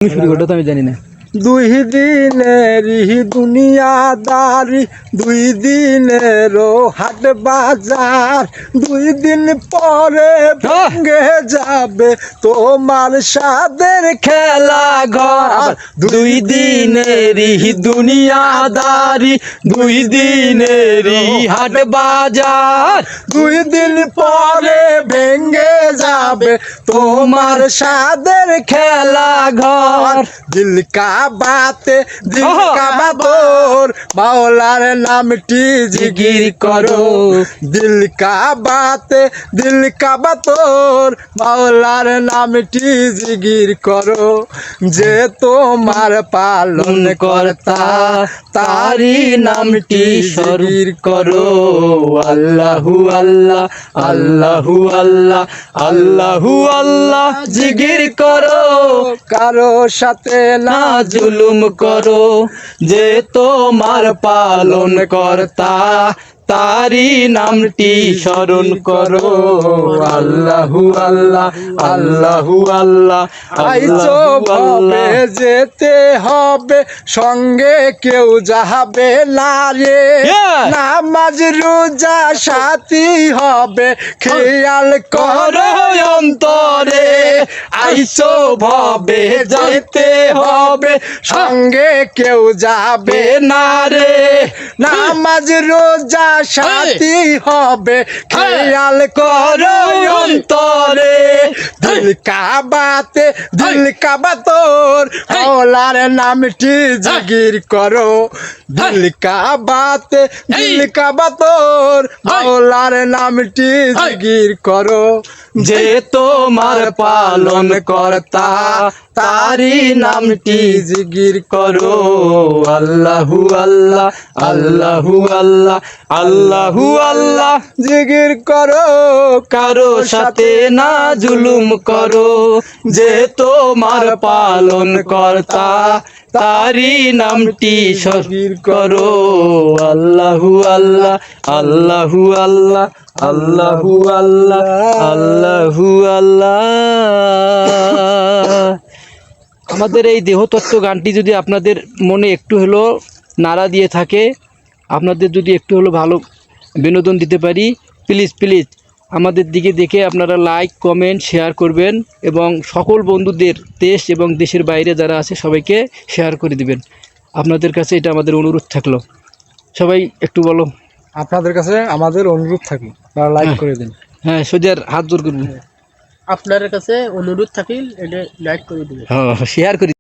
শুরু করতে তো আমি জানি না। দুই দিনের দুনিয়াদারি, দুই দিনেরও হাট বাজার, দুই দিন পরে ভেঙে যাবে তোমার সাদের খেলা ঘর। দুই দিনেরই দুনিয়াদারি, দুই দিনেরই হাট বাজার, দুই দিন পরে ভেঙে যাবে তোমার সাদের খেলা ঘর। দিল কা বাতে দিল কা বাতর, মাওলার নামটি জিকির করো। দিল কা বাতে দিল কা বাতর, মাওলার নামটি জিকির করো। যে তোমার পালন কর্তা, তারি নামটি জিকির করো। আল্লাহু আল্লাহ আল্লাহু আল্লাহ আল্লাহু আল্লাহ জিকির করো। কারো সাথে না জুলুম করো, যে তোমার পালন কর্তা, তারি নামটি স্মরণ করো। আল্লাহু আল্লাহ আল্লাহু আল্লাহ আইছো ভাবে যেতে হবে, সঙ্গে কেউ যাবে না রে। নামাজ রোজা সাথী হবে, খেয়াল করো অন্তরে। আইছো ভাবে যেতে হবে, সঙ্গে কেউ যাবে না রে। নামাজ রোজা সাথী হবে, খেয়াল করো অন্তরে। দিল কা বাতে দিল কা বাতর, মাওলার নামটি জিকির করো। দিল কা বাতে দিল কা বাতর, মাওলার নামটি জিকির করো। যে তোমার পালন কর্তা, তারি নামটি জিকির করো। আল্লাহু আল্লাহ আল্লাহু আল্লাহ আল্লাহু আল্লাহ জিকির করো। কারো সাথে না জুলুম করো, যে তোমার পালন কর্তা, তারি নামটি জিকির করো। আল্লাহু আল্লাহ আল্লাহু আল্লাহ আল্লাহু আল্লাহ আল্লাহু আল্লাহ। আমাদের এই দেহতত্ত্ব গানটি যদি আপনাদের মনে একটু হলো নাড়া দিয়ে থাকে, আপনাদের যদি একটু হলো ভালো বিনোদন দিতে পারি, প্লিজ প্লিজ আমাদের দিকে দেখে আপনারা লাইক কমেন্ট শেয়ার করবেন, এবং সকল বন্ধুদের দেশ এবং দেশের বাইরে যারা আছে সবাইকে শেয়ার করে দিবেন। আপনাদের কাছে এটা আমাদের অনুরোধ থাকলো। সবাই একটু বলো। আপনাদের কাছে আমাদের অনুরোধ থাকলো, আপনারা লাইক করে দিন। হ্যাঁ, সোজার হাত জোর করবো। আপনার কাছে অনুরোধ থাকিল এটা লাইক করে দিবেন, হ্যাঁ, শেয়ার করি।